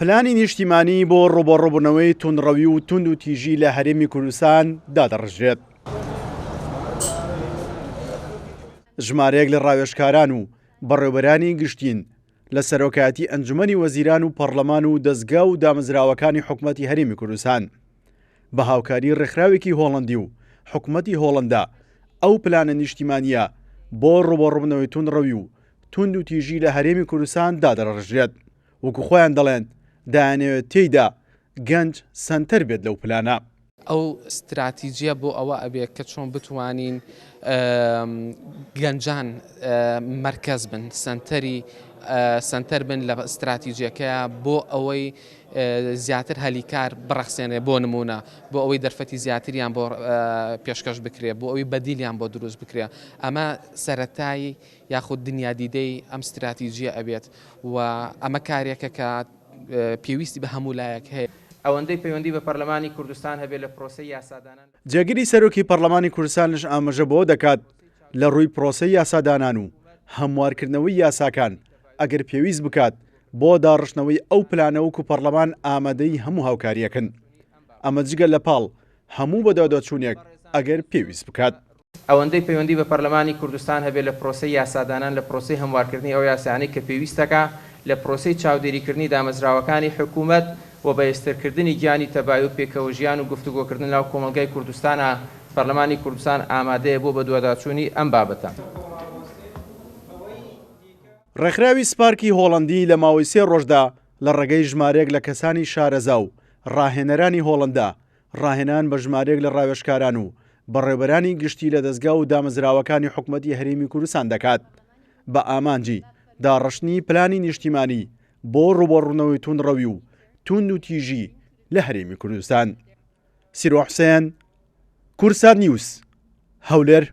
پلانی نیشتیمانی بۆ ڕوبەڕووبوونەوەی توندڕەوی و تند و تیژی لە هەرێمی کوردستان دادەڕژێت. ژمارەیەک لە ڕاوێژکاران و بەڕێوەبەرانی گشتین لە سەرۆکایەتی ئەنجومەنی وەزیران و پەرلەمان و دەستگا و دامەزراوەکانی حکوومەتی هەرێمی کوردستان بە هاوکاری ڕێکخراوێکی هۆڵەندی و حکوومەتی هۆڵەندا ئەو پلانە نیشتیمانیە بۆ ڕوبەڕووبوونەوەی توندڕەوی و تند و تیژی لە هەرێمی کوردستان دادەڕژێت. وەکو خۆیان دەڵێن دایانەوێت تێیدا گەنج سەنتەر بێت لەو پلانە. ئەو استراتیژیە بۆ ئەوە ئەبێت کە چۆن بتوانین گەنجان مرکز بن سنتەر بن لە استراتیژیەکە بۆ ئەوەی زیاتر هەلیکار بڕەخسێنێ بۆ نمونە بۆ ئەوەی دەرفەتی زیاتریان بۆ پێشکەش بکرێت بۆ ئەوەی بەدیلیان بۆ دروست بکرێت. ئەمە سەرەتایی یاخود دنیادیدەی ئەم استراتیژیە ئەبێت و ئەمە کارێکە کە پێویستی بە هەموو لایەک هەیە. ئەوەندەی پەیوەندی بە پەرلەمانی کوردستان هەبێت لە پرۆسەی یاسادانان. جێگیری سەرۆکی پەرلەمانی کوردستانش ئاماژە بۆ دەکات لە ڕووی پرۆسەی یاسادانان و هەموارکردنەوەی یاساکان ئەگەر پێویست بکات بۆ داڕشتنەوەی ئەو پلانەوەکو پەرلەمان ئامادەی هەموو هاوکاریەکەن. ئەمە جگە لە پاڵ هەموو بەدادۆچوونێک ئەگەر پێویست بکات. ئەوەندەی پەیوەندی بە پەرلەمانی کوردستان هەبێت لە پرۆسەی یاسادانان لە پرۆسەی هەموارکردنی ئەو یاسانەی کە پێویستەکە لە پرۆسەی چاودێریکردنی دامەزراوەکانی حکوومەت و بەهێزترکردنی گیانی تەبای و پێکەوە ژیان و گفتوگۆکردن لەو کۆمەلگای کوردستانە پەرلەمانی کوردستان ئامادەیە بۆ بە دوواداچوونی ئەم بابەتە. ڕێکخراوی سپارکی هۆڵەندی لە ماوەی 3 ڕۆژدا لە ڕێگەی ژمارەیەک لە کەسانی شارەزا و ڕاهێنەرانی هۆڵەندا ڕاهێنان بە ژمارەیەک لە ڕاوێژکاران و بەڕێوەبەرانی گشتی لە دەستگا و دامەزراوەکانی حکوومەتی هەرێمی کوردستان دەکات بە ئامانجی داڕشتنی پلانی نیشتیمانی بۆ ڕوبەڕوونەوەی توندڕەوی و تند و تیژی لە هەرێمی کوردستان. سیروح حوسێن، کورسان نیوز، هەولێر.